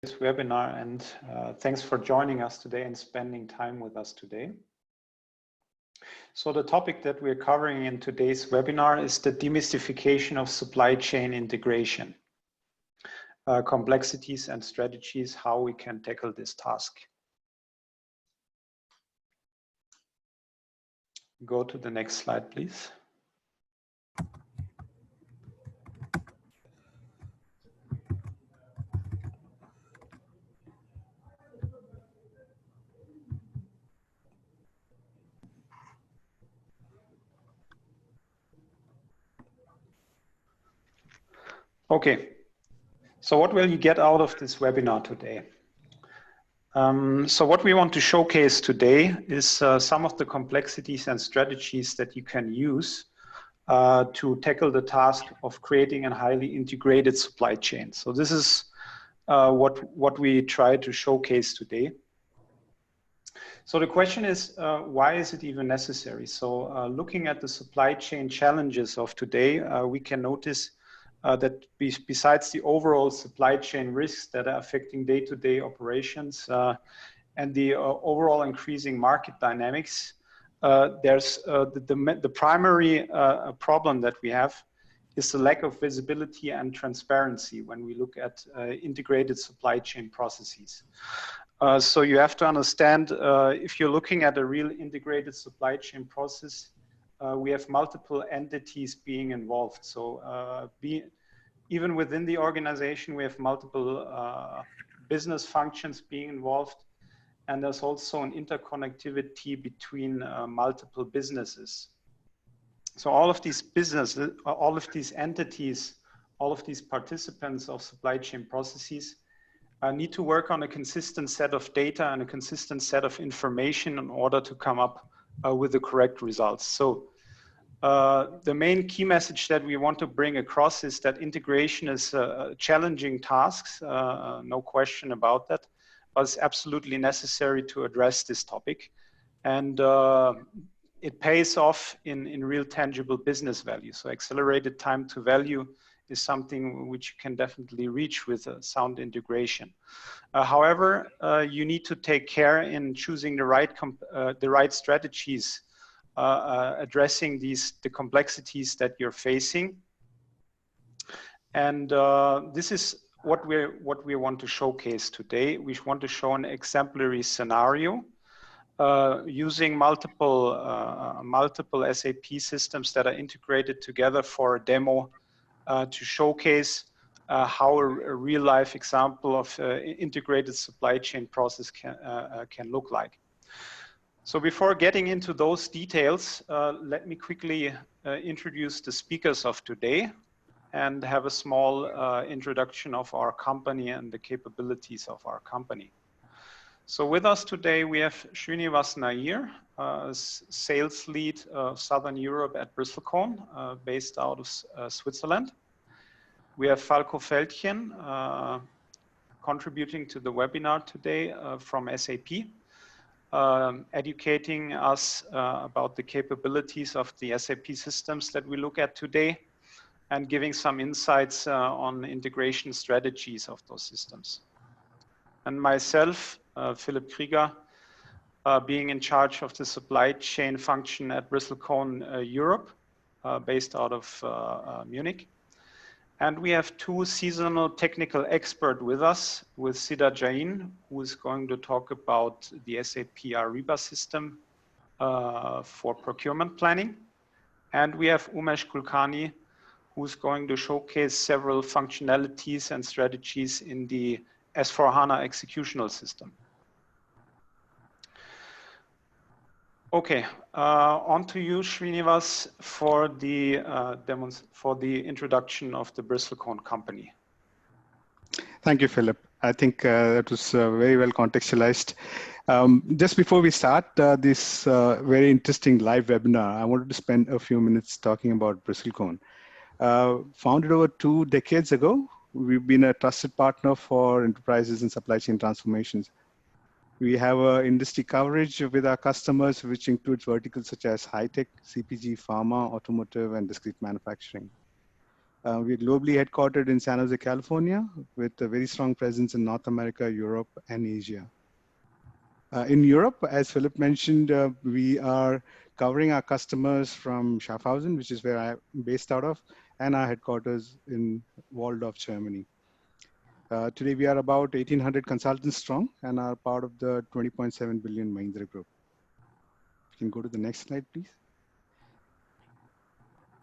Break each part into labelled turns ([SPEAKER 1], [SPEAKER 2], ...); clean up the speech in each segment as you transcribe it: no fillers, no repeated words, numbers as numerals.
[SPEAKER 1] This webinar, and thanks for joining us today and spending time with us today. So the topic that we're covering in today's webinar is the demystification of supply chain integration, complexities and strategies, how we can tackle this task. Go to the next slide, please. Okay, so what will you get out of this webinar today? So what we want to showcase today is some of the complexities and strategies that you can use to tackle the task of creating a highly integrated supply chain. So this is what we try to showcase today. So the question is, why is it even necessary? So looking at the supply chain challenges of today, we can notice that besides the overall supply chain risks that are affecting day-to-day operations and the overall increasing market dynamics, there's the primary problem that we have is the lack of visibility and transparency when we look at integrated supply chain processes. So you have to understand, if you're looking at a real integrated supply chain process, we have multiple entities being involved. So even within the organization, we have multiple business functions being involved. And there's also an interconnectivity between multiple businesses. So all of these businesses, all of these entities, all of these participants of supply chain processes need to work on a consistent set of data and a consistent set of information in order to come up with the correct results. So the main key message that we want to bring across is that integration is a challenging task, no question about that, but it's absolutely necessary to address this topic. And it pays off in real tangible business value. So accelerated time to value is something which you can definitely reach with a sound integration. However, you need to take care in choosing the right strategies, addressing the complexities that you're facing. And this is what we want to showcase today. We want to show an exemplary scenario using multiple SAP systems that are integrated together for a demo to showcase how a real-life example of integrated supply chain process can look like. So before getting into those details, let me quickly introduce the speakers of today and have a small introduction of our company and the capabilities of our company. So with us today, we have Srinivas Nair, sales lead of Southern Europe at Bristlecone, based out of Switzerland. We have Falco Feldchen, contributing to the webinar today from SAP, educating us about the capabilities of the SAP systems that we look at today and giving some insights on integration strategies of those systems. And myself, Philipp Krieger, being in charge of the supply chain function at Bristlecone Europe, based out of Munich. And we have two seasonal technical experts with us, with Siddha Jain, who is going to talk about the SAP Ariba system for procurement planning. And we have Umesh Kulkarni, who's going to showcase several functionalities and strategies in the S/4HANA executional system. Okay, on to you, Srinivas, for the introduction of the Bristlecone company.
[SPEAKER 2] Thank you, Philip. I think that was very well contextualized. Just before we start this very interesting live webinar, I wanted to spend a few minutes talking about Bristlecone. Founded over 2 decades ago, we've been a trusted partner for enterprises and supply chain transformations. We have industry coverage with our customers, which includes verticals such as high-tech, CPG, pharma, automotive, and discrete manufacturing. We're globally headquartered in San Jose, California, with a very strong presence in North America, Europe, and Asia. In Europe, as Philip mentioned, we are covering our customers from Schaffhausen, which is where I'm based out of, and our headquarters in Waldorf, Germany. Today, we are about 1,800 consultants strong and are part of the 20.7 billion Mahindra Group. You can go to the next slide, please.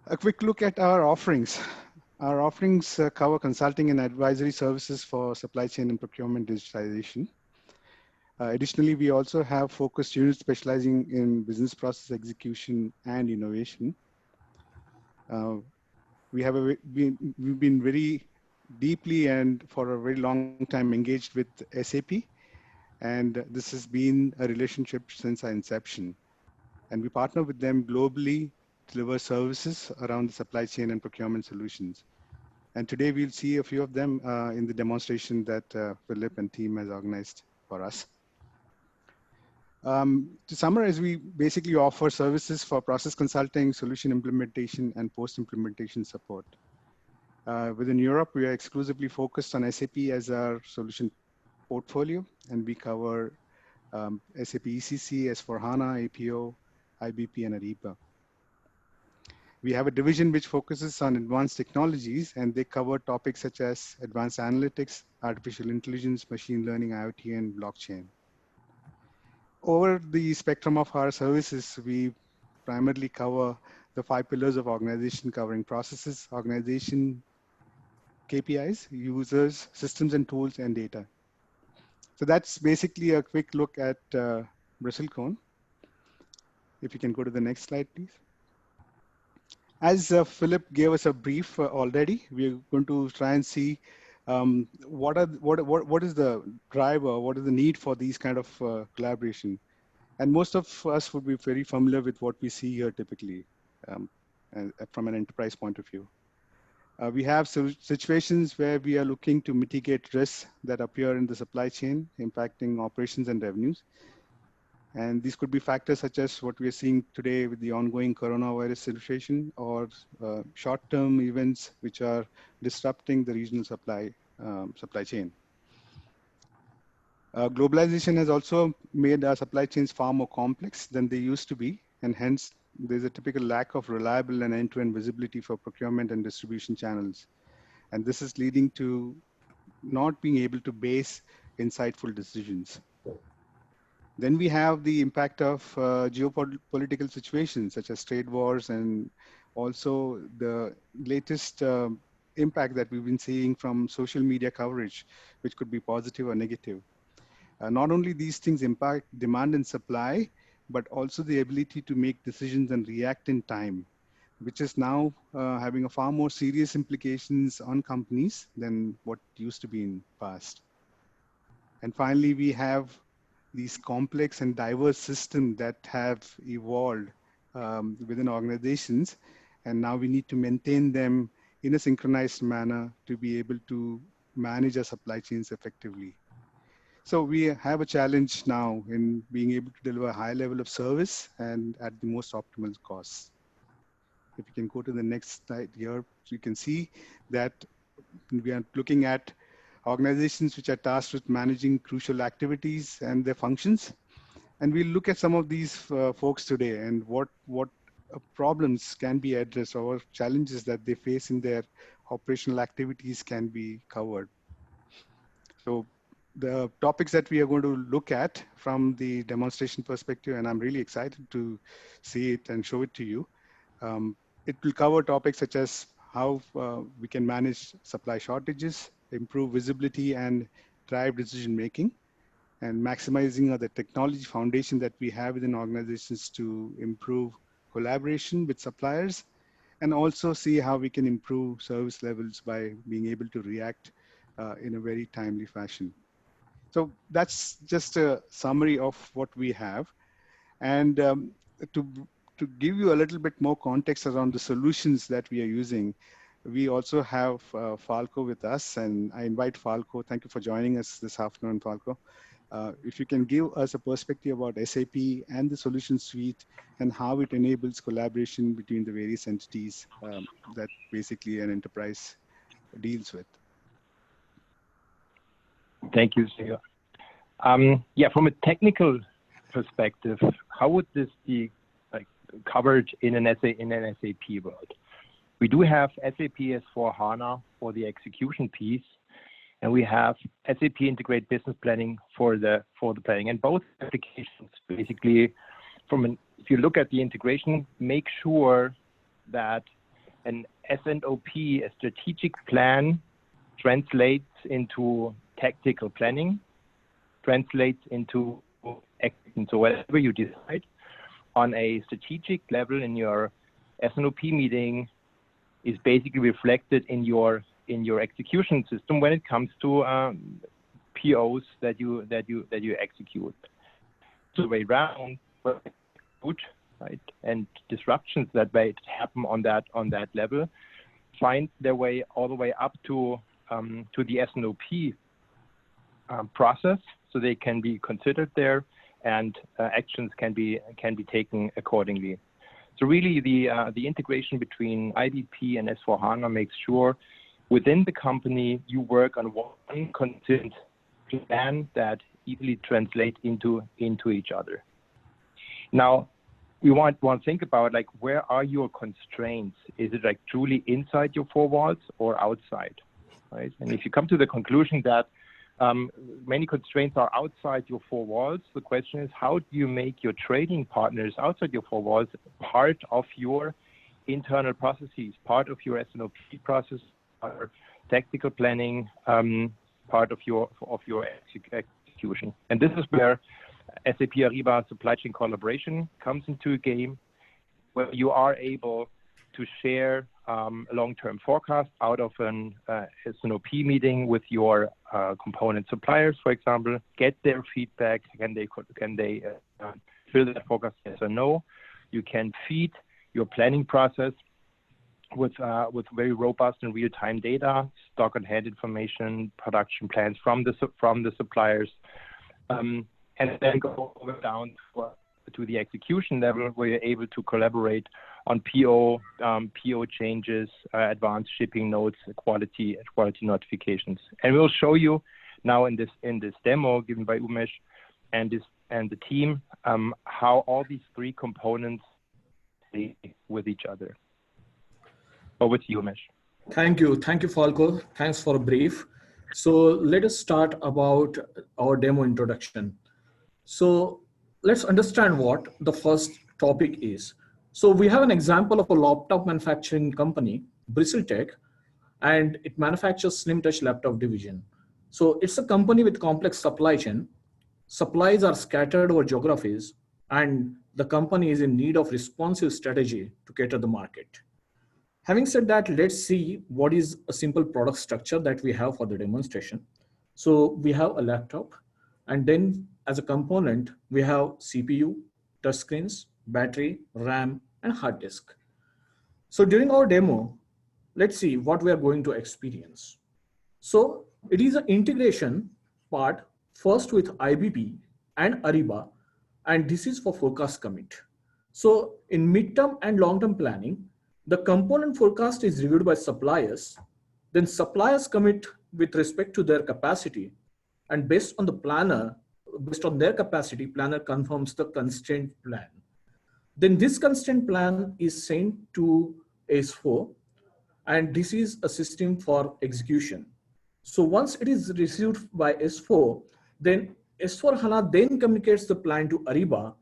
[SPEAKER 2] A quick look at our offerings. Our offerings cover consulting and advisory services for supply chain and procurement digitalization. Additionally, we also have focused units specializing in business process execution and innovation. We've been very deeply and for a very long time engaged with SAP, and this has been a relationship since our inception. And we partner with them globally to deliver services around the supply chain and procurement solutions. And today we'll see a few of them in the demonstration that Philip and team has organized for us. To summarize, we basically offer services for process consulting, solution implementation, and post-implementation support. Within Europe, we are exclusively focused on SAP as our solution portfolio, and we cover SAP ECC, S4HANA, APO, IBP, and Ariba. We have a division which focuses on advanced technologies, and they cover topics such as advanced analytics, artificial intelligence, machine learning, IoT, and blockchain. Over the spectrum of our services, we primarily cover the 5 pillars of organization, covering processes, organization, KPIs, users, systems and tools, and data. So that's basically a quick look at Bristlecone. If you can go to the next slide, please. As Philip gave us a brief already, we're going to try and see what is the driver, what is the need for these kind of collaboration. And most of us would be very familiar with what we see here typically from an enterprise point of view. We have situations where we are looking to mitigate risks that appear in the supply chain, impacting operations and revenues. And these could be factors such as what we are seeing today with the ongoing coronavirus situation, or short-term events which are disrupting the regional supply chain. Globalization has also made our supply chains far more complex than they used to be, and hence there's a typical lack of reliable and end-to-end visibility for procurement and distribution channels. And this is leading to not being able to base insightful decisions. Then we have the impact of geopolitical situations such as trade wars, and also the latest impact that we've been seeing from social media coverage, which could be positive or negative. Not only these things impact demand and supply, but also the ability to make decisions and react in time, which is now having a far more serious implications on companies than what used to be in the past. And finally, we have these complex and diverse systems that have evolved within organizations, and now we need to maintain them in a synchronized manner to be able to manage our supply chains effectively. So we have a challenge now in being able to deliver a high level of service and at the most optimal costs. If you can go to the next slide here, you can see that we are looking at organizations which are tasked with managing crucial activities and their functions. And we'll look at some of these folks today and what problems can be addressed, or challenges that they face in their operational activities can be covered. So the topics that we are going to look at from the demonstration perspective, and I'm really excited to see it and show it to you. It will cover topics such as how we can manage supply shortages, improve visibility and drive decision making, and maximizing the technology foundation that we have within organizations to improve collaboration with suppliers, and also see how we can improve service levels by being able to react in a very timely fashion. So that's just a summary of what we have. And to give you a little bit more context around the solutions that we are using, we also have Falco with us, and I invite Falco. Thank you for joining us this afternoon, Falco. If you can give us a perspective about SAP and the solution suite and how it enables collaboration between the various entities that basically an enterprise deals with.
[SPEAKER 3] Thank you, Sega. Yeah, from a technical perspective, how would this be covered in an SAP world? We do have SAP S/4HANA for the execution piece, and we have SAP Integrated Business Planning for the planning. And both applications, basically, if you look at the integration, make sure that an S&OP, a strategic plan, translates into tactical planning, translates into action. So whatever you decide on a strategic level in your S&OP meeting is basically reflected in your execution system when it comes to POs that you execute. The way around, right, and disruptions that might happen on that level find their way all the way up to the S&OP process, so they can be considered there, and actions can be taken accordingly. So really, the integration between IBP and S/4HANA makes sure within the company you work on one consistent plan that easily translates into each other. Now, we want to think about, like, where are your constraints? Is it like truly inside your four walls or outside, right? And if you come to the conclusion that many constraints are outside your four walls, the question is, how do you make your trading partners outside your four walls part of your internal processes, part of your S&OP process, or tactical planning, part of your execution? And this is where SAP Ariba supply chain collaboration comes into a game, where you are able to share a long-term forecast out of an S&OP meeting with your component suppliers, for example, get their feedback. Can they fill that forecast, yes or no? You can feed your planning process with very robust and real-time data, stock on hand information, production plans from the suppliers, and then go down to the execution level, where you're able to collaborate on PO changes, advanced shipping notes, quality notifications. And we'll show you now in this demo given by Umesh and the team how all these three components play with each other. Over to you, Umesh.
[SPEAKER 4] Thank you, Falco. Thanks for a brief. So let us start about our demo introduction. So let's understand what the first topic is. So we have an example of a laptop manufacturing company, Bristlecone, and it manufactures Slim Touch laptop division. So it's a company with complex supply chain. Supplies are scattered over geographies, and the company is in need of responsive strategy to cater the market. Having said that, let's see what is a simple product structure that we have for the demonstration. So we have a laptop, and then as a component, we have CPU, touchscreens, battery, RAM, and hard disk. So during our demo, let's see what we are going to experience. So it is an integration part, first with IBP and Ariba, and this is for forecast commit. So in midterm and long-term planning, the component forecast is reviewed by suppliers, then suppliers commit with respect to their capacity, and based on their capacity, planner confirms the constraint plan. Then this constraint plan is sent to S4, and this is a system for execution. So once it is received by S4, then S4HANA then communicates the plan to Ariba,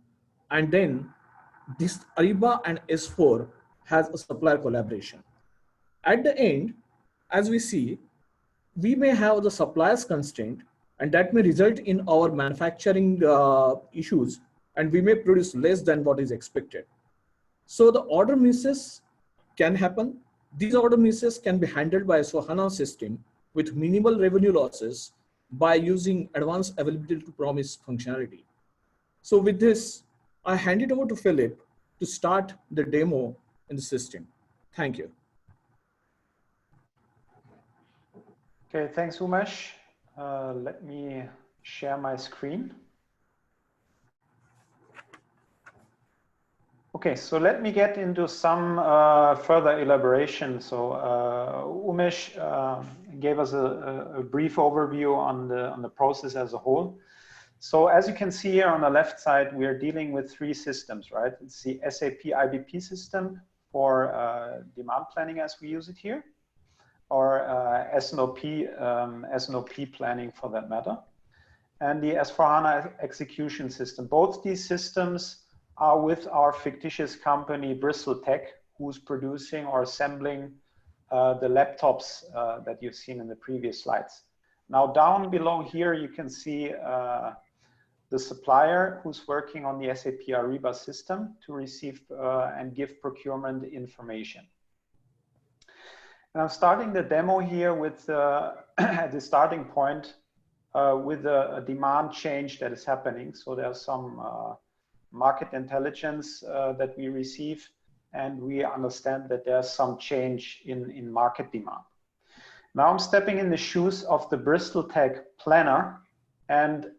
[SPEAKER 4] and then this Ariba and S4 has a supplier collaboration. At the end, as we see, we may have the supplier's constraint, and that may result in our manufacturing issues, and we may produce less than what is expected. So the order misses can happen. These order misses can be handled by a S/4HANA system with minimal revenue losses by using advanced availability to promise functionality. So with this, I hand it over to Philip to start the demo in the system. Thank you.
[SPEAKER 1] Okay, thanks, Umesh. Let me share my screen. Okay, so let me get into some further elaboration. So Umesh gave us a brief overview on the process as a whole. So as you can see here on the left side, we are dealing with three systems, right? It's the SAP IBP system for demand planning as we use it here, or S&OP planning for that matter, and the S/4HANA execution system. Both these systems are with our fictitious company Bristlecone, who's producing or assembling the laptops that you've seen in the previous slides. Now down below here you can see the supplier who's working on the SAP Ariba system to receive and give procurement information. And I'm starting the demo here with at the starting point with a demand change that is happening. So there's some market intelligence that we receive, and we understand that there's some change in market demand. Now I'm stepping in the shoes of the Bristlecone planner and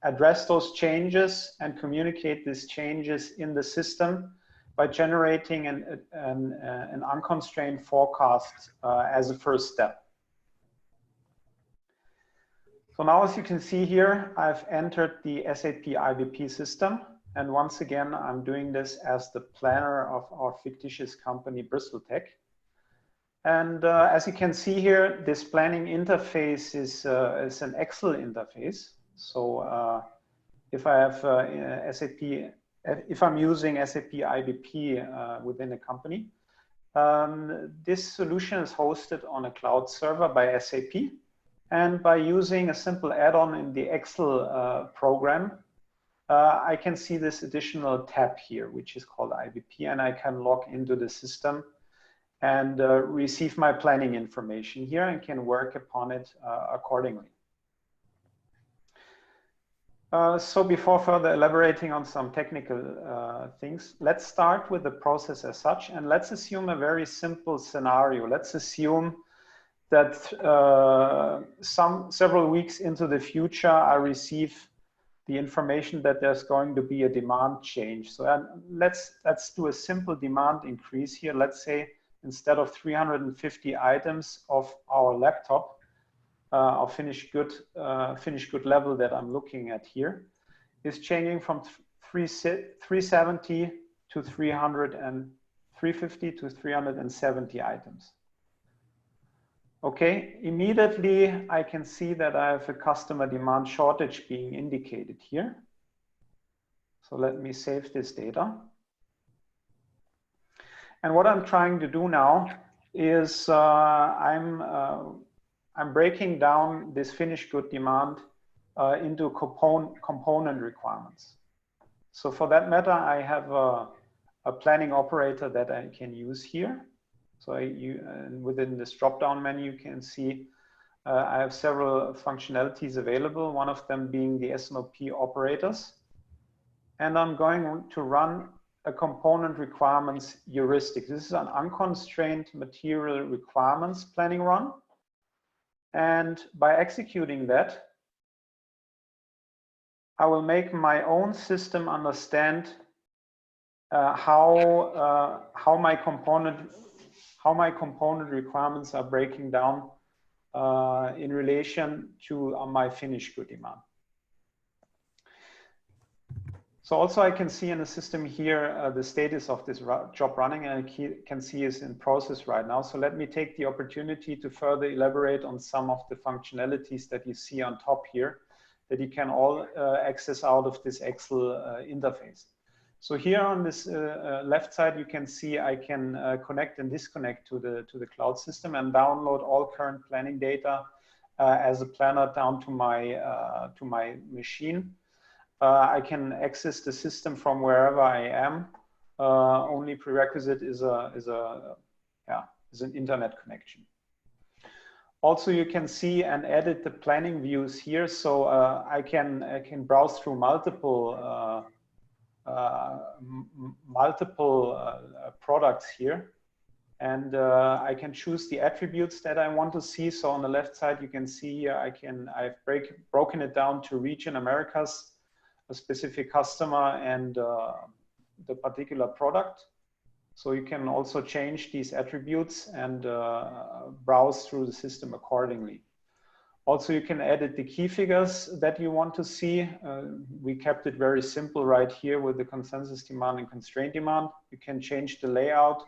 [SPEAKER 1] address those changes and communicate these changes in the system by generating an unconstrained forecast as a first step. So now, as you can see here, I've entered the SAP IBP system. And once again, I'm doing this as the planner of our fictitious company, Bristlecone. And as you can see here, this planning interface is an Excel interface. So if I have if I'm using SAP IBP within a company, this solution is hosted on a cloud server by SAP. And by using a simple add-on in the Excel program, I can see this additional tab here, which is called IBP, and I can log into the system and receive my planning information here and can work upon it accordingly. So before further elaborating on some technical things, let's start with the process as such, and let's assume a very simple scenario. Let's assume that several weeks into the future, I receive the information that there's going to be a demand change. So let's do a simple demand increase here. Let's say instead of 350 items of our laptop, our finished good level that I'm looking at here is changing from 370 to 350 to 370 items. Okay, immediately I can see that I have a customer demand shortage being indicated here. So let me save this data. And what I'm trying to do now is I'm breaking down this finished good demand into component requirements. So for that matter, I have a planning operator that I can use here. So within this drop-down menu, you can see I have several functionalities available, one of them being the S&OP operators. And I'm going to run a component requirements heuristic. This is an unconstrained material requirements planning run. And by executing that, I will make my own system understand how my component requirements are breaking down in relation to my finished good demand. So also I can see in the system here the status of this job running, and I can see it's in process right now. So let me take the opportunity to further elaborate on some of the functionalities that you see on top here that you can all access out of this Excel interface. So here on this left side, you can see I can connect and disconnect to the cloud system and download all current planning data as a planner down to my machine. I can access the system from wherever I am. Only prerequisite is an internet connection. Also, you can see and edit the planning views here. So I can browse through multiple products here And I can choose the attributes that I want to see. So on the left side, you can see here, I've broken it down to region Americas, a specific customer, and the particular product. So you can also change these attributes and browse through the system accordingly. Also, you can edit the key figures that you want to see. We kept it very simple right here with the consensus demand and constraint demand. You can change the layout.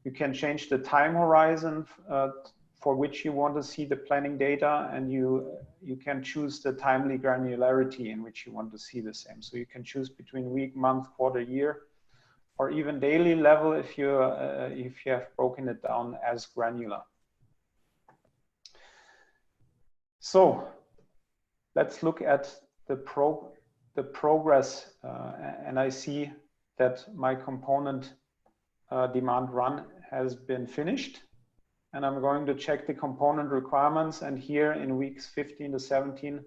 [SPEAKER 1] You can change the time horizon for which you want to see the planning data, and you can choose the timely granularity in which you want to see the same. So you can choose between week, month, quarter, year, or even daily level if you have broken it down as granular. So let's look at the progress, and I see that my component demand run has been finished, and I'm going to check the component requirements. And here in weeks 15 to 17,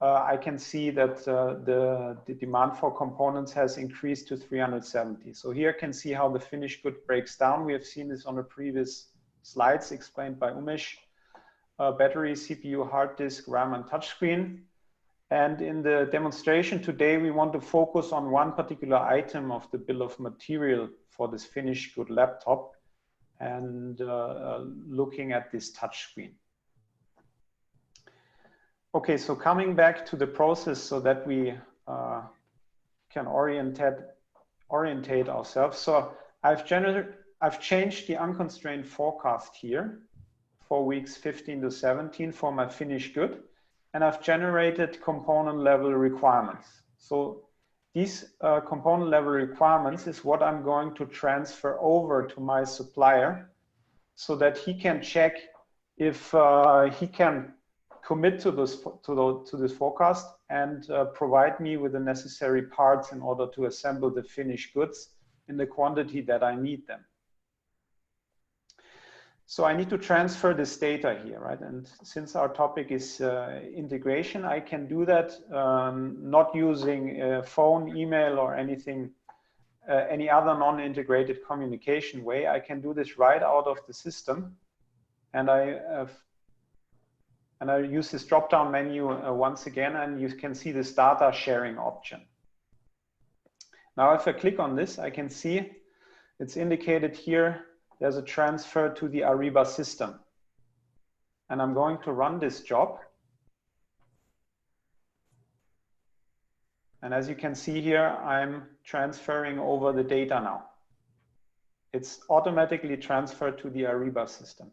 [SPEAKER 1] I can see that the demand for components has increased to 370. So here I can see how the finished good breaks down. We have seen this on the previous slides explained by Umesh. Battery, CPU, hard disk, RAM, and touchscreen. And in the demonstration today, we want to focus on one particular item of the bill of material for this finished good laptop, and looking at this touchscreen. Okay, so coming back to the process so that we can orientate ourselves. So I've changed the unconstrained forecast here for weeks 15 to 17 for my finished good, and I've generated component level requirements. So these component level requirements is what I'm going to transfer over to my supplier so that he can check if he can commit to this forecast and provide me with the necessary parts in order to assemble the finished goods in the quantity that I need them. So I need to transfer this data here, right? And since our topic is integration, I can do that not using phone, email, or anything, any other non-integrated communication way. I can do this right out of the system, and I use this drop-down menu once again, and you can see this data sharing option. Now, if I click on this, I can see it's indicated here. There's a transfer to the Ariba system. And I'm going to run this job. And as you can see here, I'm transferring over the data now. It's automatically transferred to the Ariba system.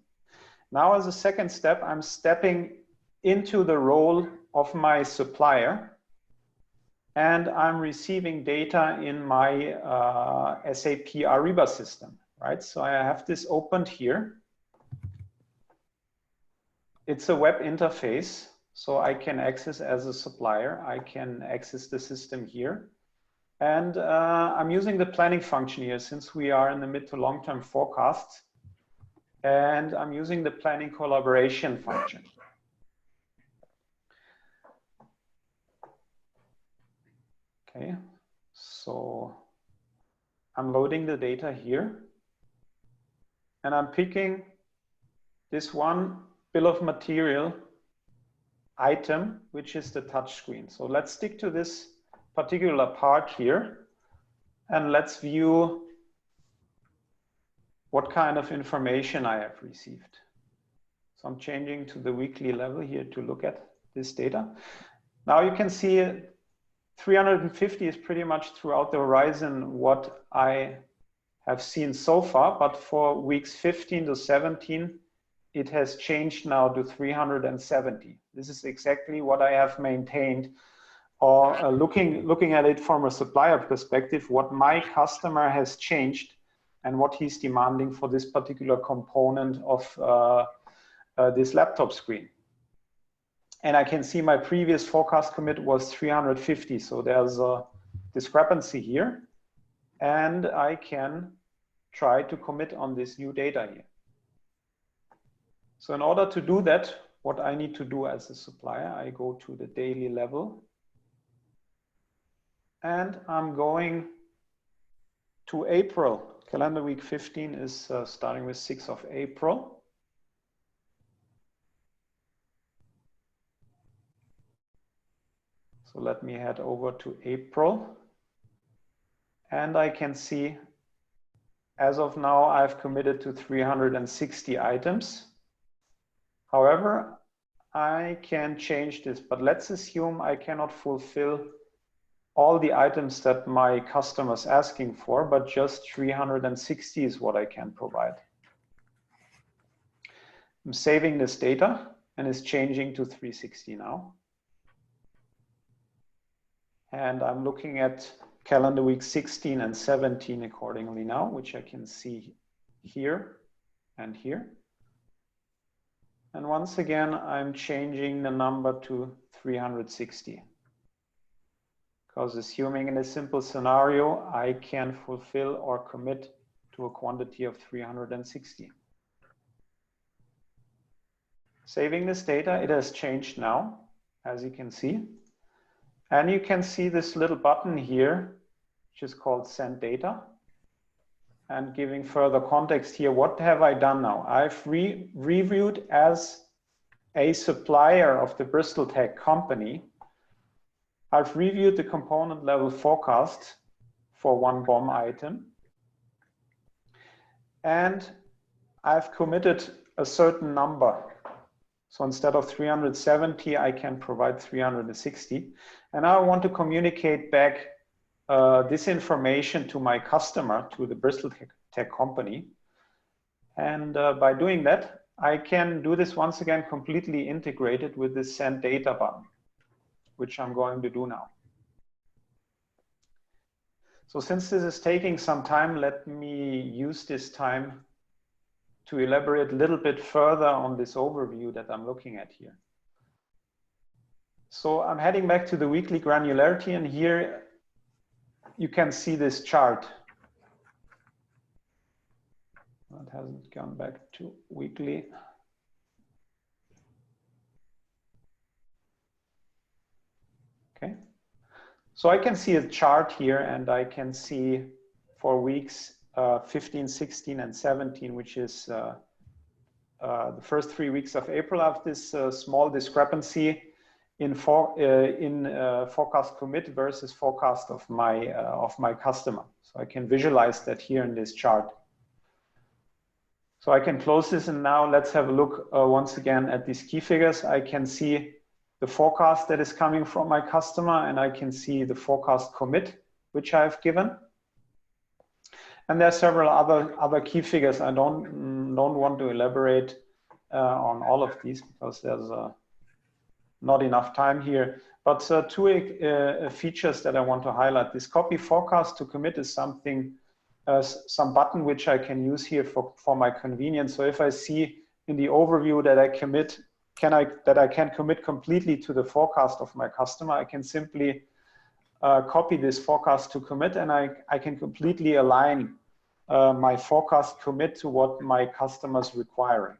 [SPEAKER 1] Now, as a second step, I'm stepping into the role of my supplier, and I'm receiving data in my SAP Ariba system. Right, so I have this opened here. It's a web interface, so I can access as a supplier. I can access the system here. And I'm using the planning function here since we are in the mid to long-term forecast. And I'm using the planning collaboration function. Okay, so I'm loading the data here. And I'm picking this one bill of material item, which is the touchscreen. So let's stick to this particular part here, and let's view what kind of information I have received. So I'm changing to the weekly level here to look at this data. Now you can see 350 is pretty much throughout the horizon what I have seen so far, but for weeks 15 to 17, it has changed now to 370. This is exactly what I have maintained, or looking at it from a supplier perspective, what my customer has changed and what he's demanding for this particular component of this laptop screen. And I can see my previous forecast commit was 350, so there's a discrepancy here. And I can try to commit on this new data here. So in order to do that, what I need to do as a supplier, I go to the daily level. And I'm going to April. Calendar week 15 is starting with 6th of April. So let me head over to April. And I can see, as of now, I've committed to 360 items. However, I can change this, but let's assume I cannot fulfill all the items that my customer is asking for, but just 360 is what I can provide. I'm saving this data and it's changing to 360 now. And I'm looking at calendar week 16 and 17 accordingly now, which I can see here and here. And once again, I'm changing the number to 360. Because assuming in a simple scenario, I can fulfill or commit to a quantity of 360. Saving this data, it has changed now, as you can see. And you can see this little button here, which is called Send Data. And giving further context here, what have I done now? I've reviewed as a supplier of the Bristlecone company. I've reviewed the component level forecast for one BOM item. And I've committed a certain number. So instead of 370, I can provide 360. And I want to communicate back this information to my customer, to the Bristlecone company. And by doing that, I can do this once again completely integrated with this Send Data button, which I'm going to do now. So since this is taking some time, let me use this time to elaborate a little bit further on this overview that I'm looking at here. So I'm heading back to the weekly granularity, and here you can see this chart. It hasn't gone back to weekly. Okay. So I can see a chart here, and I can see for weeks 15, 16, and 17, which is the first 3 weeks of April, I have this small discrepancy in forecast commit versus forecast of my customer. So I can visualize that here in this chart. So I can close this, and now let's have a look once again at these key figures. I can see the forecast that is coming from my customer, and I can see the forecast commit, which I've given. And there are several other key figures. I don't want to elaborate on all of these because there's not enough time here. But two features that I want to highlight. This copy forecast to commit is something, some button which I can use here for my convenience. So if I see in the overview that I can commit completely to the forecast of my customer, I can simply copy this forecast to commit, and I can completely align my forecast commit to what my customer is requiring.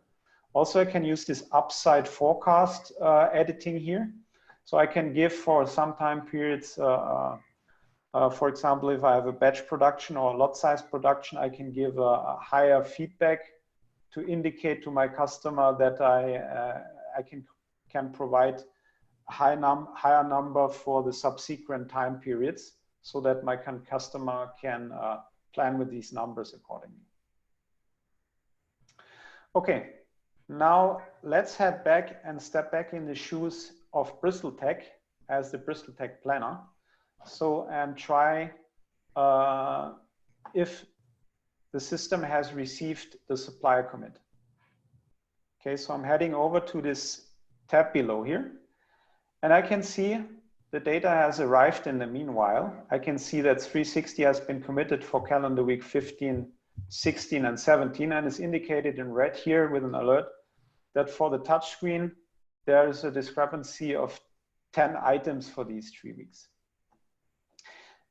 [SPEAKER 1] Also, I can use this upside forecast editing here. So I can give for some time periods, for example, if I have a batch production or a lot size production, I can give a higher feedback to indicate to my customer that I can provide a higher number for the subsequent time periods so that my customer can plan with these numbers accordingly. Okay, now let's head back and step back in the shoes of Bristletech as the Bristletech planner. So, and try if the system has received the supplier commit. Okay, so I'm heading over to this tab below here, and I can see the data has arrived in the meanwhile. I can see that 360 has been committed for calendar week 15, 16, and 17, and is indicated in red here with an alert that for the touchscreen, there is a discrepancy of 10 items for these 3 weeks.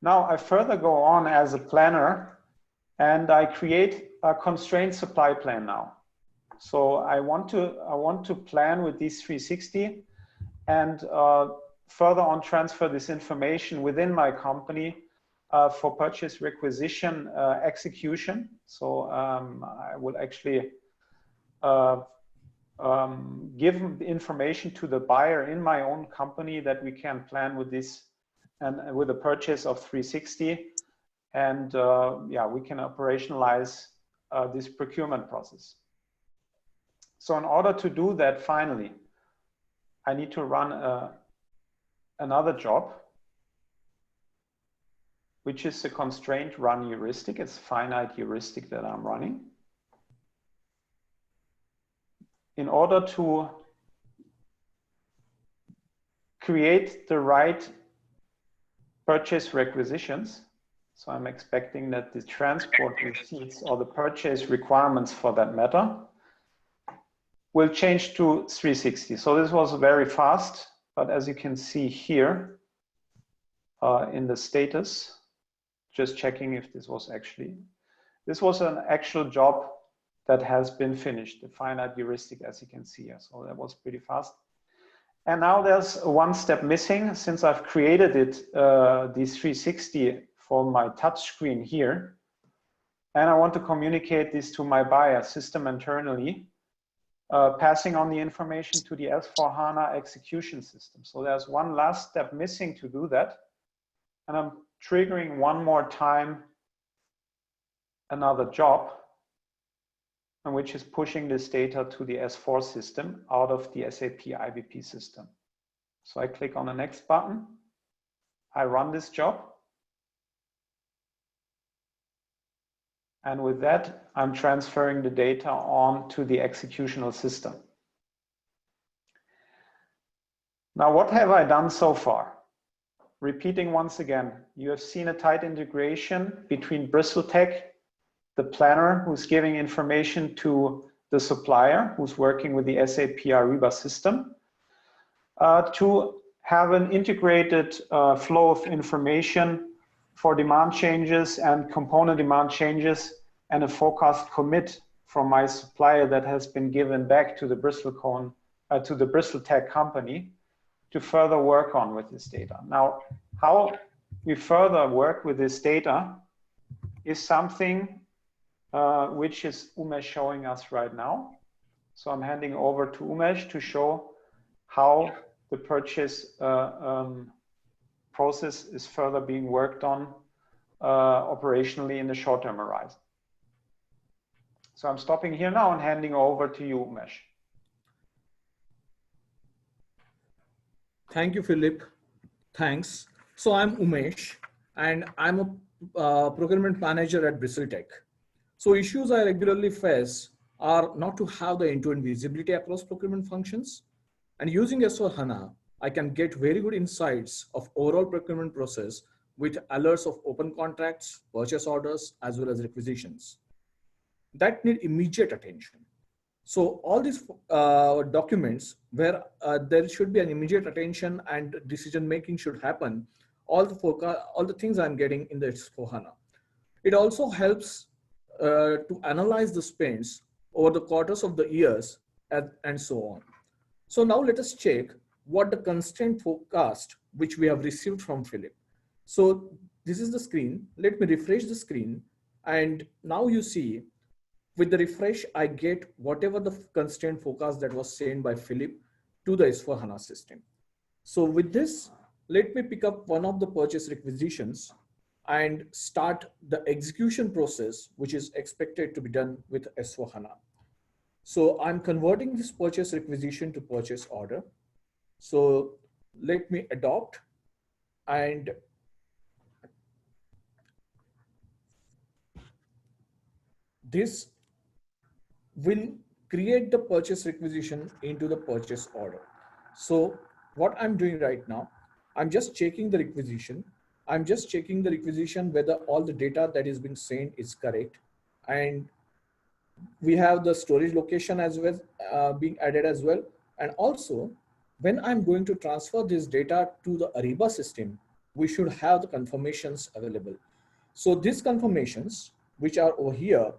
[SPEAKER 1] Now I further go on as a planner, and I create a constrained supply plan now. So I want to plan with these 360 and further on transfer this information within my company for purchase requisition execution. So I will actually give the information to the buyer in my own company that we can plan with this and with a purchase of 360. And yeah, we can operationalize this procurement process. So in order to do that, finally, I need to run another job, which is a constraint run heuristic. It's a finite heuristic that I'm running. In order to create the right purchase requisitions, so I'm expecting that the transport receipts or the purchase requirements for that matter will change to 360. So this was very fast, but as you can see here in the status, just checking if this was an actual job that has been finished, the finite heuristic, as you can see here. So that was pretty fast. And now there's one step missing since I've created it, the 360 for my touch screen here. And I want to communicate this to my buyer system internally, passing on the information to the S/4HANA execution system. So there's one last step missing to do that. And I'm triggering one more time another job, and which is pushing this data to the S4 system out of the SAP IBP system. So I click on the next button. I run this job. And with that, I'm transferring the data on to the executional system. Now, what have I done so far? Repeating once again, you have seen a tight integration between Bristletech, the planner who's giving information to the supplier who's working with the SAP Ariba system, to have an integrated flow of information for demand changes and component demand changes and a forecast commit from my supplier that has been given back to the Bristlecone, to the Bristletech company to further work on with this data. Now, how we further work with this data is something which is Umesh showing us right now. So I'm handing over to Umesh to show how the purchase process is further being worked on operationally in the short-term horizon. So I'm stopping here now and handing over to you, Umesh.
[SPEAKER 4] Thank you, Philip. Thanks. So I'm Umesh, and I'm a procurement manager at Bristletech. So issues I regularly face are not to have the end-to-end visibility across procurement functions. And using S/4HANA, I can get very good insights of overall procurement process with alerts of open contracts, purchase orders, as well as requisitions that need immediate attention. So all these documents where there should be an immediate attention and decision-making should happen, all the things I'm getting in the S/4HANA. It also helps to analyze the spends over the quarters of the years and so on. So now let us check what the constraint forecast which we have received from Philip. So this is the screen. Let me refresh the screen. And now you see with the refresh, I get whatever the constraint forecast that was sent by Philip to the S/4HANA system. So with this, let me pick up one of the purchase requisitions and start the execution process, which is expected to be done with S/4HANA. So I'm converting this purchase requisition to purchase order. So let me adopt, and this will create the purchase requisition into the purchase order. So what I'm doing right now, I'm just checking the requisition. I'm just checking the requisition whether all the data that is being sent is correct. And we have the storage location as well being added as well. And also, when I'm going to transfer this data to the Ariba system, we should have the confirmations available. So these confirmations, which are over here,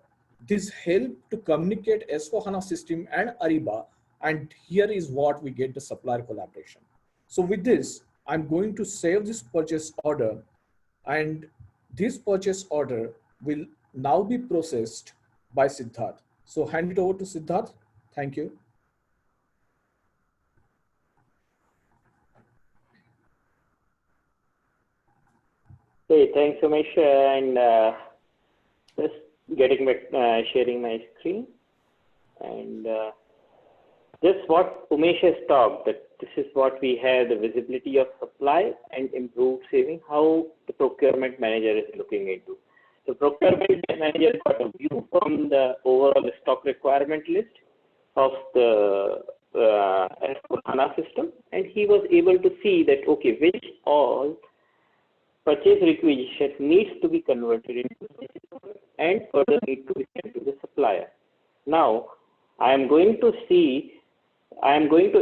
[SPEAKER 4] this help to communicate S/4HANA system and Ariba. And here is what we get the supplier collaboration. So with this, I'm going to save this purchase order. And this purchase order will now be processed by Siddharth. So hand it over to Siddharth. Thank you.
[SPEAKER 5] Hey, thanks, Umesh. And just sharing my screen. And just what Umesh has talked, that this is what we have, the visibility of supply and improved saving, how the procurement manager is looking into. The procurement manager got a view from the overall stock requirement list of the S/4HANA system, and he was able to see that, okay, which all purchase requisition needs to be converted into and further need to be sent to the supplier. Now, I am going to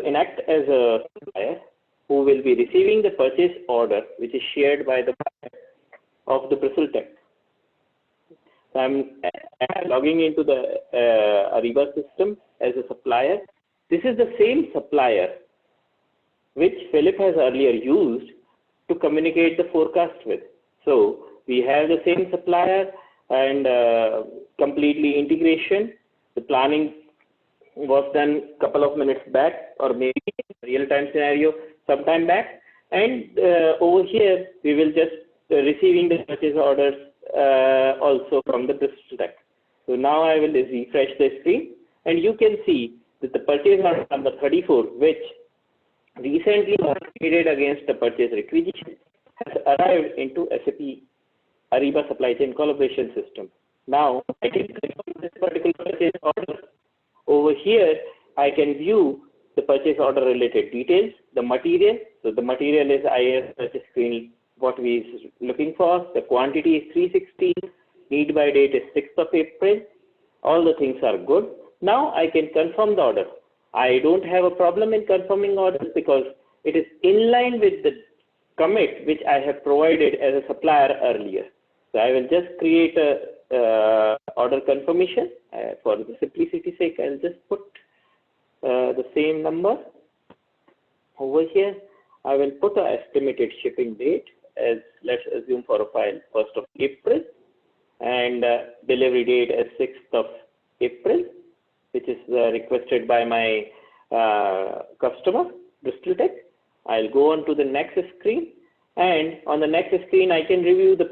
[SPEAKER 5] enact as a supplier who will be receiving the purchase order, which is shared by the buyer of the Bristlecone. So I'm logging into the Ariba system as a supplier. This is the same supplier which Philip has earlier used to communicate the forecast with. So we have the same supplier and completely integration. The planning was done a couple of minutes back, or maybe real-time scenario sometime back. And over here, we will just receiving the purchase orders also from the Bristlecone. So now I will refresh the screen, and you can see that the purchase order number 34, which recently was created against the purchase requisition, has arrived into SAP Ariba supply chain collaboration system. Now I can click on this particular purchase order. Over here, I can view the purchase order related details, the material. So the material is IS purchase screen, what we is looking for. The quantity is 316. Need by date is 6th of April. All the things are good. Now I can confirm the order. I don't have a problem in confirming orders because it is in line with the commit which I have provided as a supplier earlier. So I will just create a order confirmation. For the simplicity sake, I'll just put the same number over here. I will put an estimated shipping date as, let's assume for a file, 1st of April, and delivery date as 6th of April, which is requested by my customer, Bristlecone. I'll go on to the next screen, and on the next screen, I can review the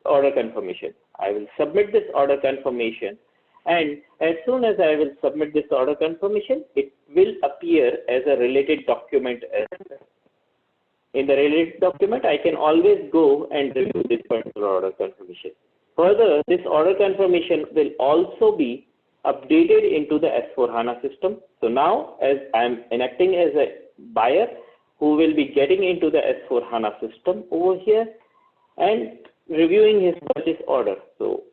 [SPEAKER 5] order confirmation. I will submit this order confirmation, and as soon as I will submit this order confirmation, it will appear as a related document. In the related document, I can always go and review this particular order confirmation. Further, this order confirmation will also be updated into the S/4HANA system. So now, as I'm enacting as a buyer who will be getting into the S/4HANA system over here and reviewing his purchase order. So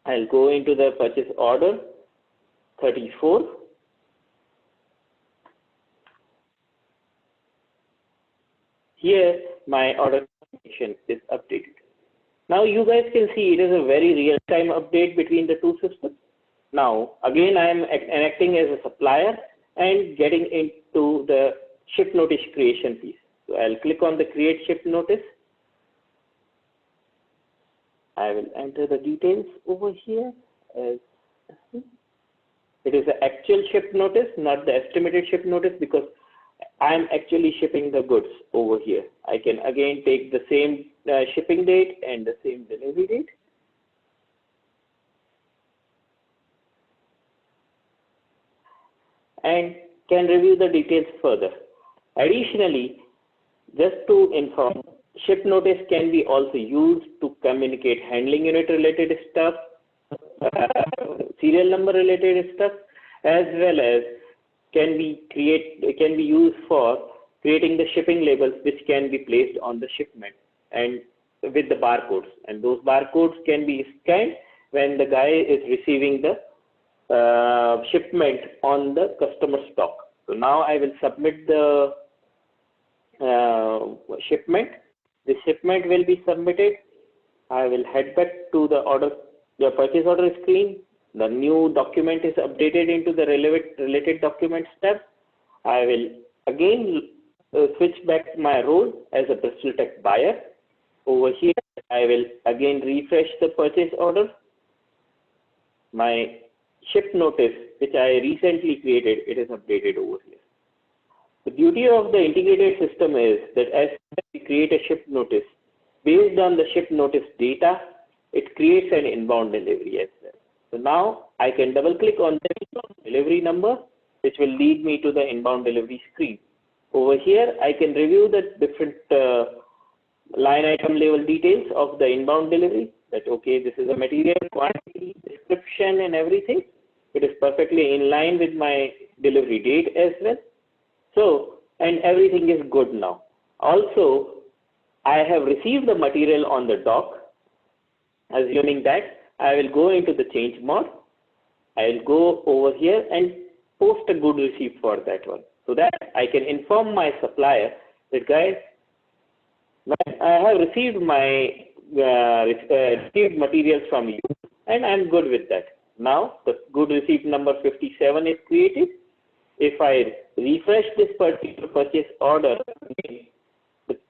[SPEAKER 5] I'll go into the purchase order 34. Here, my order confirmation is updated. Now you guys can see it is a very real-time update between the two systems. Now, again, I am enacting as a supplier and getting into the ship notice creation piece. So I'll click on the create ship notice. I will enter the details over here. As it is the actual ship notice, not the estimated ship notice, because I am actually shipping the goods over here. I can again take the same shipping date and the same delivery date. And can review the details further. Additionally, just to inform, ship notice can be also used to communicate handling unit related stuff, serial number related stuff, as well as can be used for creating the shipping labels which can be placed on the shipment and with the barcodes. And those barcodes can be scanned when the guy is receiving the shipment on the customer stock. So now I will submit the shipment. The shipment will be submitted. I will head back to the purchase order screen. The new document is updated into the related documents tab. I will again switch back my role as a Bristlecone buyer. Over here, I will again refresh the purchase order. My ship notice, which I recently created, it is updated over here. The beauty of the integrated system is that as we create a ship notice, based on the ship notice data, it creates an inbound delivery as well. So now I can double click on the delivery number, which will lead me to the inbound delivery screen. Over here, I can review the different line item level details of the inbound delivery. That okay, this is a material quantity, description and everything. It is perfectly in line with my delivery date as well. So, and everything is good now. Also, I have received the material on the dock. Assuming that, I will go into the change mode. I will go over here and post a good receipt for that one, so that I can inform my supplier that, guys, I have received my received materials from you, and I'm good with that. Now, the good receipt number 57 is created. If I refresh this particular purchase order,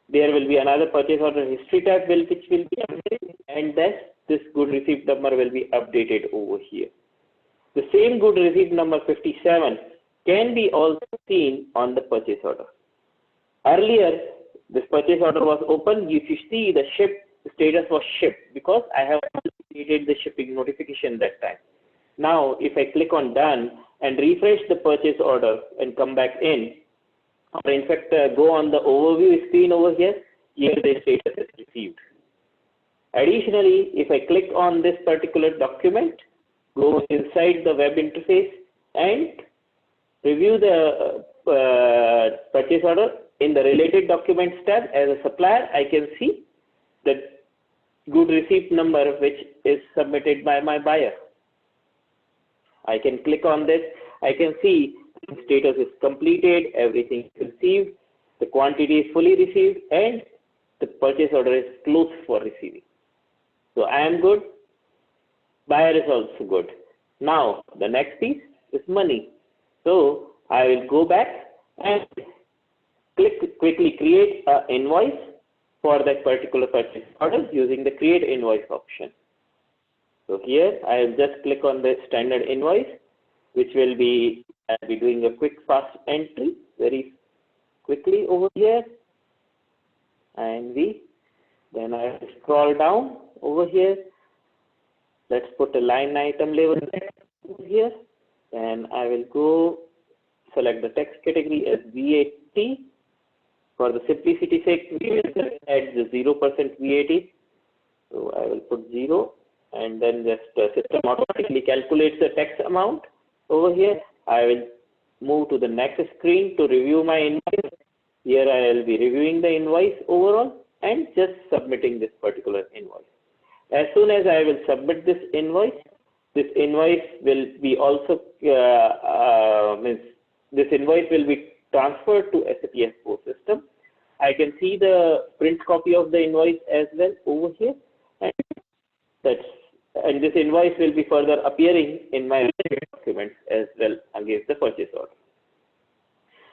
[SPEAKER 5] there will be another purchase order history tab which will be updated, and this good receipt number will be updated over here. The same good receipt number 57 can be also seen on the purchase order. Earlier, this purchase order was open. You see the ship status was shipped because I have created the shipping notification that time. Now, if I click on done and refresh the purchase order and come back in, or in fact go on the overview screen over here, here the status is received. Additionally, if I click on this particular document, go inside the web interface and review the purchase order in the related documents tab, as a supplier, I can see the good receipt number which is submitted by my buyer. I can click on this. I can see the status is completed, everything is received, the quantity is fully received, and the purchase order is closed for receiving. So I am good. Buyer is also good. Now the next piece is money. So I will go back and quickly create an invoice for that particular purchase order using the create invoice option. So here I will just click on the standard invoice, which will be I'll be doing a quick fast entry very quickly over here, and then I will scroll down over here. Let's put a line item label over here, and I will go select the text category as VAT. For the simplicity sake, we will add the 0% VAT. So I will put 0, and then just the system automatically calculates the tax amount over here. I will move to the next screen to review my invoice. Here I will be reviewing the invoice overall and just submitting this particular invoice. As soon as I will submit this invoice will be also this invoice will be transferred to SAP S4 system. I can see the print copy of the invoice as well over here, and this invoice will be further appearing in my documents as well against the purchase order.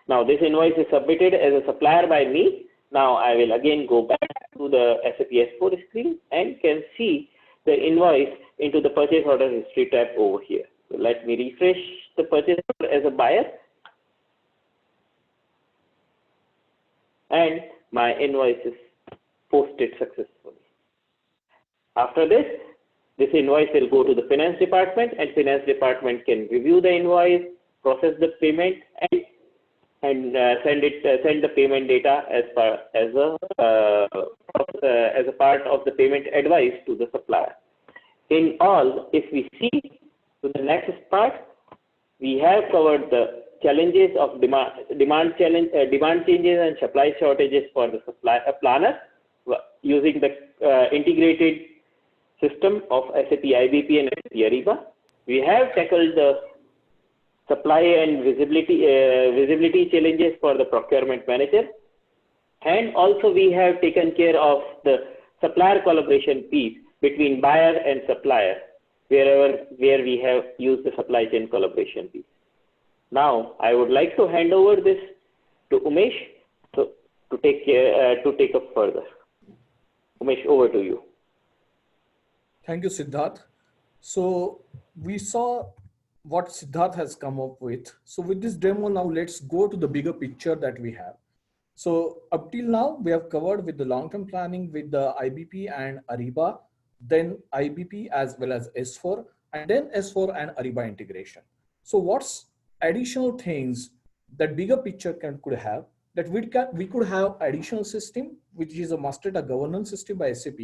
[SPEAKER 5] Now this invoice is submitted as a supplier by me. Now I will again go back to the SAP S4 screen and can see the invoice into the purchase order history tab over here. So let me refresh the purchase order as a buyer, and my invoice is posted successfully. After this invoice will go to the finance department, and finance department can review the invoice, process the payment, and send the payment data as a part of the payment advice to the supplier. In all, if we see to the next part, we have covered the challenges of demand changes and supply shortages for the planner using the integrated system of SAP IBP and SAP Ariba. We have tackled the supply and visibility challenges for the procurement manager, and also we have taken care of the supplier collaboration piece between buyer and supplier where we have used the supply chain collaboration piece. Now I would like to hand over this to Umesh to take up further. Umesh, over to you.
[SPEAKER 4] Thank you, Siddharth. So we saw what Siddharth has come up with. So with this demo, now let's go to the bigger picture that we have. So up till now, we have covered with the long-term planning with the IBP and Ariba, then IBP as well as S4, and then S4 and Ariba integration. So what's additional things that bigger picture could have, that we could have additional system, which is a master data governance system by SAP.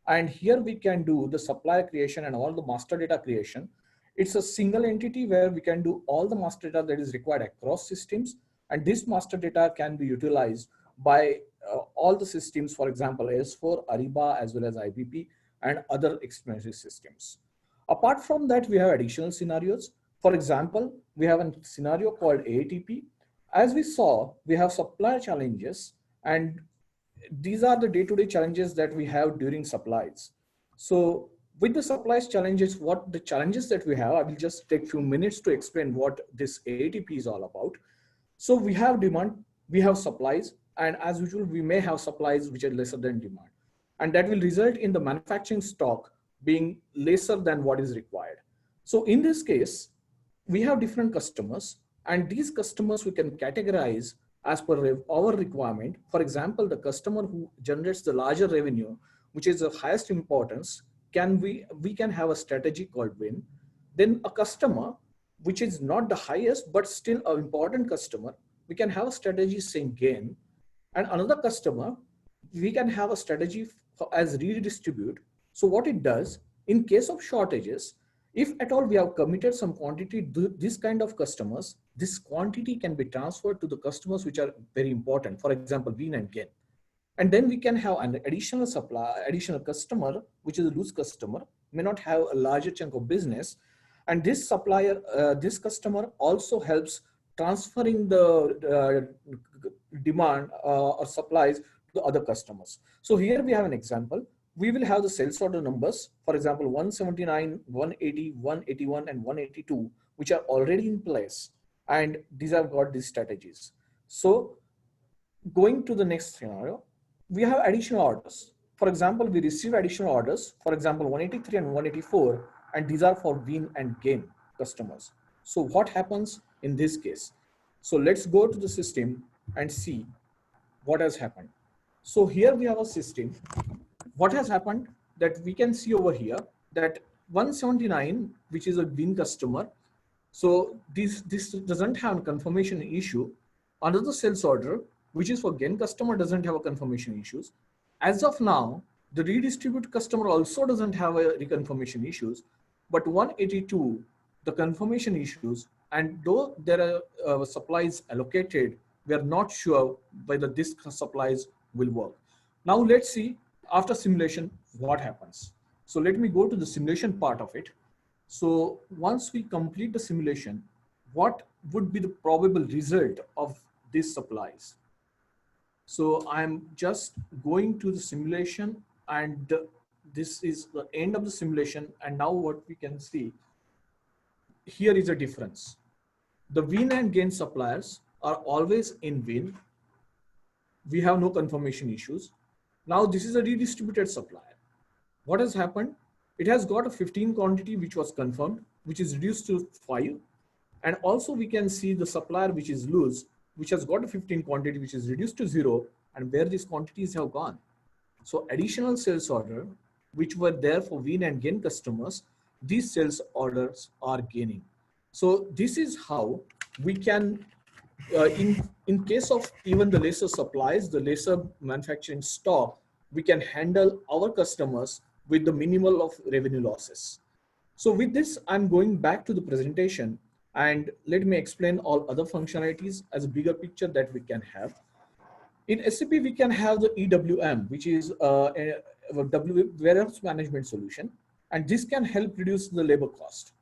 [SPEAKER 4] And here we can do the supplier creation and all the master data creation. It's a single entity where we can do all the master data that is required across systems. And this master data can be utilized by all the systems, for example, S4, Ariba, as well as IBP and other expensive systems. Apart from that, we have additional scenarios. For example, we have a scenario called AATP. As we saw, we have supplier challenges, and these are the day-to-day challenges that we have during supplies. So with the supplies challenges, what the challenges that we have, I will just take a few minutes to explain what this AATP is all about. So we have demand, we have supplies, and as usual, we may have supplies which are lesser than demand. And that will result in the manufacturing stock being lesser than what is required. So in this case, we have different customers, and these customers we can categorize as per our requirement. For example, the customer who generates the larger revenue, which is of highest importance, we can have a strategy called win. Then a customer which is not the highest, but still an important customer, we can have a strategy saying gain. And another customer, we can have a strategy as redistribute. So what it does, in case of shortages, if at all we have committed some quantity to this kind of customers, this quantity can be transferred to the customers which are very important, for example, win and gain. And then we can have an additional additional customer, which is a loose customer, may not have a larger chunk of business. And this supplier, this customer also helps transferring the demand or supplies to other customers. So here we have an example. We will have the sales order numbers, for example, 179, 180, 181, and 182, which are already in place. And these have got these strategies. So going to the next scenario, we have additional orders. For example, we receive additional orders, for example, 183 and 184, and these are for win and gain customers. So what happens in this case? So let's go to the system and see what has happened. So here we have a system. What has happened that we can see over here that 179, which is a win customer. So this doesn't have a confirmation issue. Another sales order, which is for gain customer, doesn't have a confirmation issues. As of now, the redistribute customer also doesn't have a reconfirmation issues, but 182, the confirmation issues, and though there are supplies allocated, we are not sure whether this supplies will work. Now let's see after simulation what happens. So let me go to the simulation part of it. So once we complete the simulation, what would be the probable result of these supplies? So I'm just going to the simulation, and this is the end of the simulation. And now what we can see here is a difference. The win and gain suppliers are always in win. We have no confirmation issues. Now this is a redistributed supplier. What has happened? It has got a 15 quantity which was confirmed, which is reduced to 5. And also we can see the supplier which is loose, which has got a 15 quantity which is reduced to 0, and where these quantities have gone. So additional sales order, which were there for win and gain customers, these sales orders are gaining. So this is how we can, in case of even the lesser supplies, the lesser manufacturing stock, we can handle our customers with the minimal of revenue losses. So with this, I'm going back to the presentation, and let me explain all other functionalities as a bigger picture that we can have. In SAP, we can have the EWM, which is a warehouse management solution, and this can help reduce the labor cost.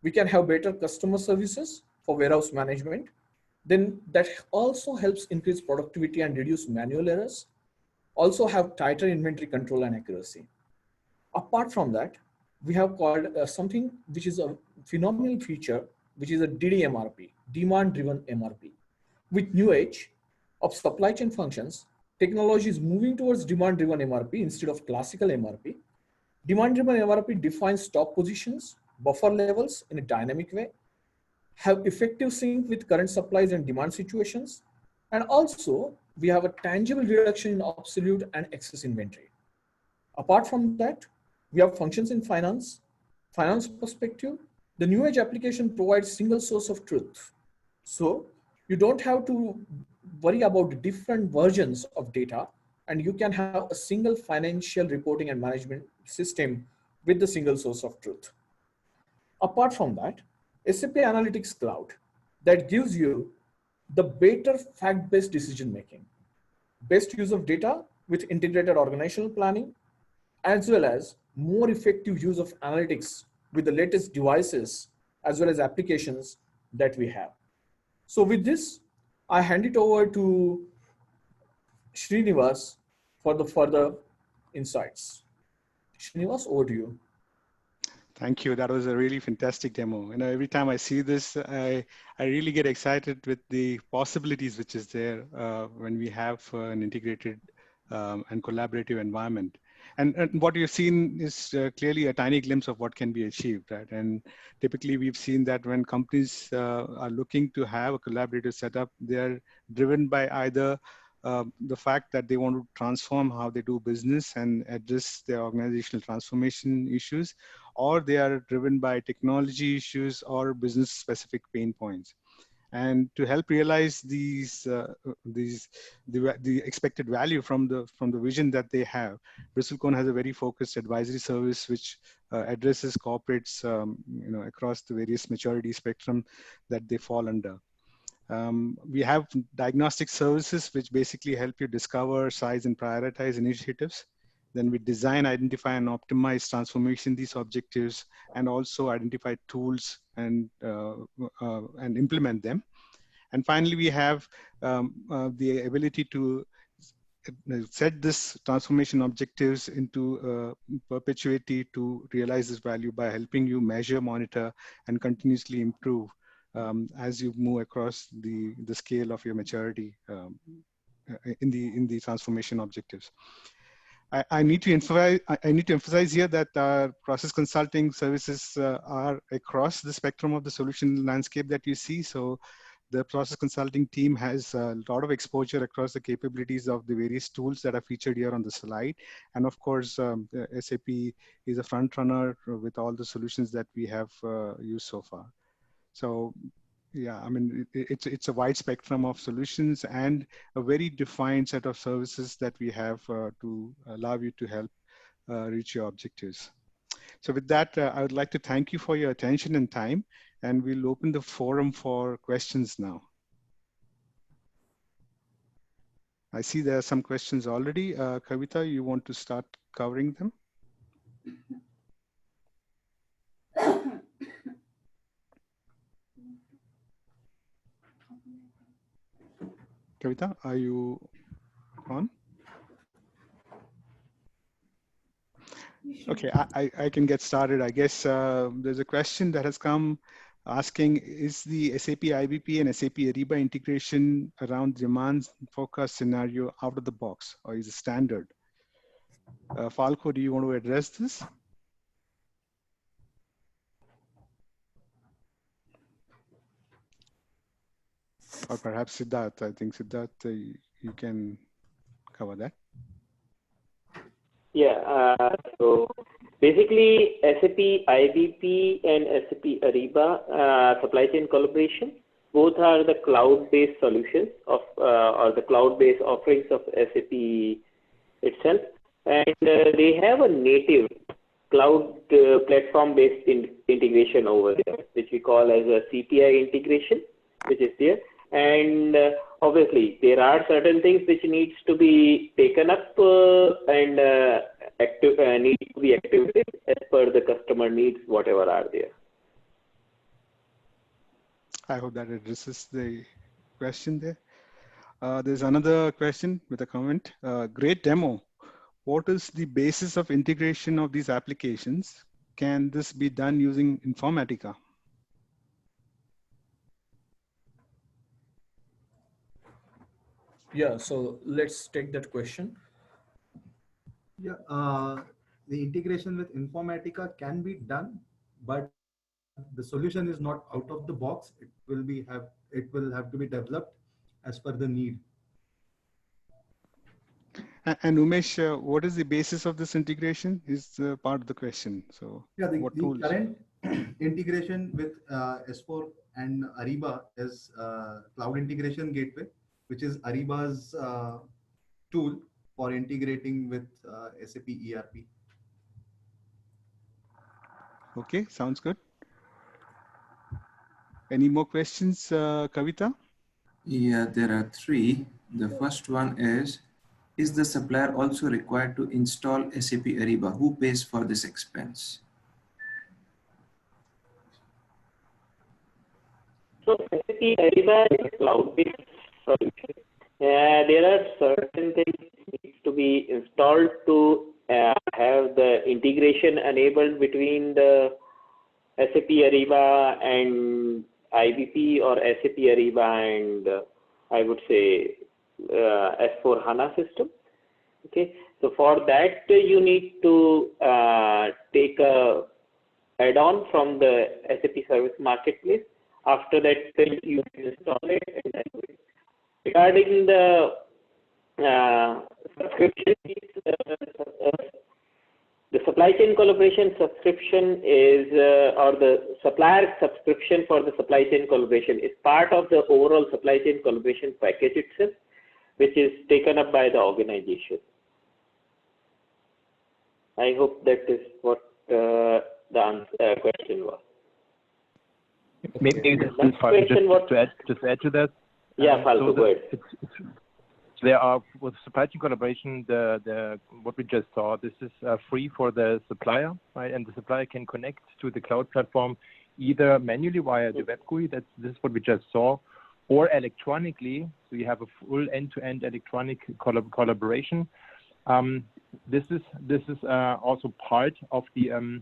[SPEAKER 4] We can have better customer services for warehouse management. Then that also helps increase productivity and reduce manual errors. Also have tighter inventory control and accuracy. Apart from that, we have called something which is a phenomenal feature, which is a DDMRP, demand-driven MRP. With new age of supply chain functions, technology is moving towards demand-driven MRP instead of classical MRP. Demand-driven MRP defines stock positions, buffer levels in a dynamic way, have effective sync with current supplies and demand situations, and also we have a tangible reduction in absolute and excess inventory. Apart from that, we have functions in finance perspective. The new age application provides single source of truth. So you don't have to worry about different versions of data, and you can have a single financial reporting and management system with the single source of truth. Apart from that, SAP Analytics Cloud that gives you the better fact-based decision making, best use of data with integrated organizational planning, as well as more effective use of analytics with the latest devices as well as applications that we have. So with this, I hand it over to Srinivas for the further insights. Srinivas, over to you.
[SPEAKER 2] Thank you. That was a really fantastic demo. You know, every time I see this, I really get excited with the possibilities which is there when we have an integrated and collaborative environment. And what you've seen is clearly a tiny glimpse of what can be achieved, right? And typically we've seen that when companies are looking to have a collaborative setup, they're driven by either the fact that they want to transform how they do business and address their organizational transformation issues, or they are driven by technology issues or business specific pain points. And to help realize the expected value from the vision that they have, Bristlecone has a very focused advisory service which addresses corporates across the various maturity spectrum that they fall under. We have diagnostic services which basically help you discover, size, and prioritize initiatives. Then we design, identify, and optimize transformation these objectives, and also identify tools and implement them. And finally, we have the ability to set this transformation objectives into perpetuity to realize this value by helping you measure, monitor, and continuously improve as you move across the scale of your maturity in the transformation objectives. I need to emphasize here that our process consulting services are across the spectrum of the solution landscape that you see. So the process consulting team has a lot of exposure across the capabilities of the various tools that are featured here on the slide. And of course, SAP is a front runner with all the solutions that we have used so far. So yeah, I mean, it's a wide spectrum of solutions and a very defined set of services that we have to allow you to help reach your objectives. So with that, I would like to thank you for your attention and time, and we'll open the forum for questions now. I see there are some questions already. Kavita, you want to start covering them? Kavita, are you on? Okay, I can get started. I guess there's a question that has come asking, is the SAP IBP and SAP Ariba integration around demand forecast scenario out of the box, or is it standard? Falco, do you want to address this? Or perhaps Siddharth. I think Siddharth, you can cover that.
[SPEAKER 5] Yeah, so basically SAP IBP and SAP Ariba supply chain collaboration, both are the cloud-based solutions of or the cloud-based offerings of SAP itself, and they have a native cloud platform-based integration over there, which we call as a CPI integration, which is there. And obviously, there are certain things which needs to be taken up and need to be activated as per the customer needs, whatever are there.
[SPEAKER 2] I hope that addresses the question there. There's another question with a comment. Great demo. What is the basis of integration of these applications? Can this be done using Informatica?
[SPEAKER 4] Yeah, so let's take that question.
[SPEAKER 6] Yeah, the integration with Informatica can be done, but the solution is not out of the box. It will have to be developed as per the need.
[SPEAKER 2] And Umesh, what is the basis of this integration is part of the question. So
[SPEAKER 6] Yeah,
[SPEAKER 2] what
[SPEAKER 6] the
[SPEAKER 2] tools?
[SPEAKER 6] current integration with S4 and Ariba is Cloud Integration Gateway, which is Ariba's tool for integrating with SAP ERP.
[SPEAKER 2] Okay, sounds good. Any more questions, Kavita?
[SPEAKER 7] Yeah, there are three. The first one is the supplier also required to install SAP Ariba? Who pays for this expense?
[SPEAKER 5] So SAP Ariba is cloud-based solution. There are certain things need to be installed to have the integration enabled between the SAP Ariba and IBP or SAP Ariba and I would say S4 HANA system. Okay, so for that you need to take a add-on from the SAP Service Marketplace. After that, you install it and then do it. Regarding the subscription fees, the supply chain collaboration subscription is, or the supplier subscription for the supply chain collaboration is part of the overall supply chain collaboration package itself, which is taken up by the organization. I hope that is what the question was.
[SPEAKER 3] Maybe this is just add to that.
[SPEAKER 5] Yeah, Falco, go ahead.
[SPEAKER 3] There are with supply chain collaboration, what we just saw. This is free for the supplier, right? And the supplier can connect to the cloud platform either manually via the web GUI. This is what we just saw, or electronically. So you have a full end-to-end electronic collaboration. This is also part of the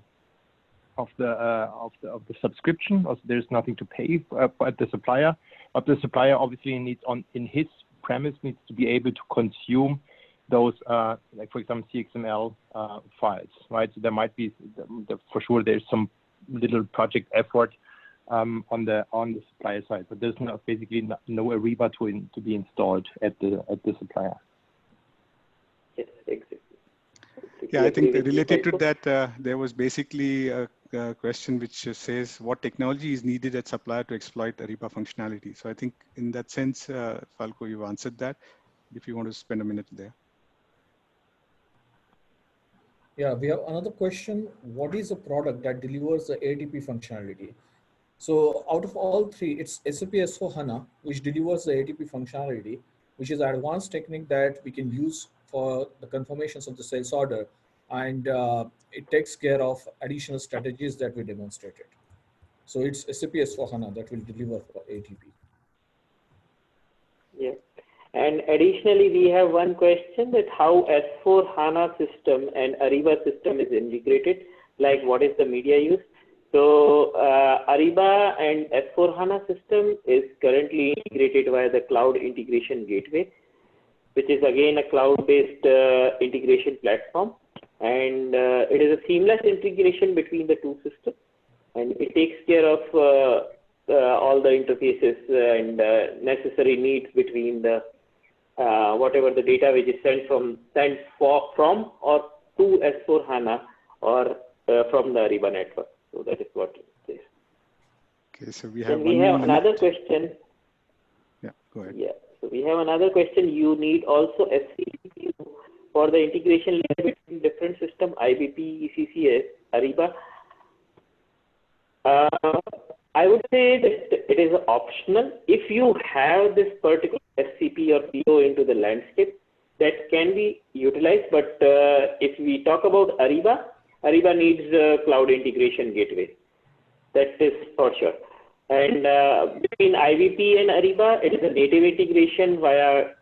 [SPEAKER 3] subscription. Also, there's nothing to pay at the supplier, but the supplier obviously needs in his premise needs to be able to consume those, like for example, CXML files, right? So there might be, for sure, there's some little project effort on the supplier side, but there's basically no Ariba to be installed at the supplier.
[SPEAKER 5] Yes, exactly.
[SPEAKER 2] Yeah, I think related to that, there was basically a question which says what technology is needed at supplier to exploit Ariba functionality. So I think in that sense, Falco, you've answered that. If you want to spend a minute there.
[SPEAKER 4] Yeah, we have another question. What is a product that delivers the ATP functionality? So out of all three, it's SAP S/4HANA, which delivers the ATP functionality, which is an advanced technique that we can use for the confirmations of the sales order. And it takes care of additional strategies that we demonstrated. So it's SAP S/4HANA that will deliver for ATP.
[SPEAKER 5] Yeah. And additionally, we have one question that how S4 HANA system and Ariba system is integrated, like what is the media use? So Ariba and S4 HANA system is currently integrated via the Cloud Integration Gateway, which is again a cloud-based integration platform. And it is a seamless integration between the two systems. And it takes care of all the interfaces and necessary needs between the whatever the data which is sent from or to S4 HANA or from the Ariba network. So that is what it is.
[SPEAKER 2] Okay, so we have
[SPEAKER 5] another question.
[SPEAKER 2] Yeah, go ahead.
[SPEAKER 5] Yeah, so we have another question. You need also SCP for the integration layer between different system, IBP, ECCS, Ariba. I would say that it is optional. If you have this particular SCP or PO into the landscape, that can be utilized. But if we talk about Ariba, Ariba needs a cloud integration gateway. That is for sure. And between IBP and Ariba, it is a native integration via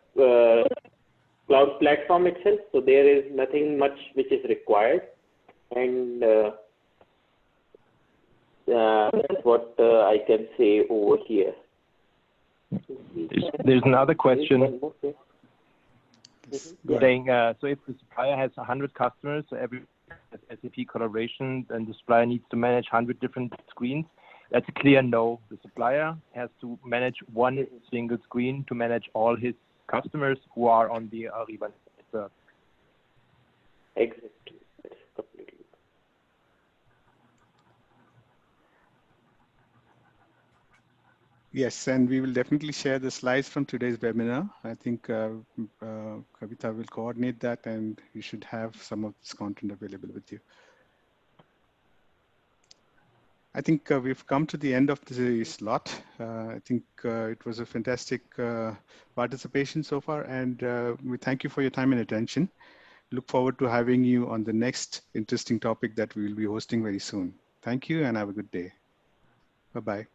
[SPEAKER 5] cloud platform itself. So there is nothing much which is required. And that's what I can say over here.
[SPEAKER 3] There's another question. saying, so if the supplier has 100 customers, so every SAP collaboration, then the supplier needs to manage 100 different screens. That's a clear no. The supplier has to manage one single screen to manage all his customers who are on the Ariba network.
[SPEAKER 5] Exactly. That's completely.
[SPEAKER 2] Yes, and we will definitely share the slides from today's webinar. I think Kavita will coordinate that, and you should have some of this content available with you. I think we've come to the end of the slot. I think it was a fantastic participation so far, and we thank you for your time and attention. Look forward to having you on the next interesting topic that we will be hosting very soon. Thank you and have a good day. Bye-bye.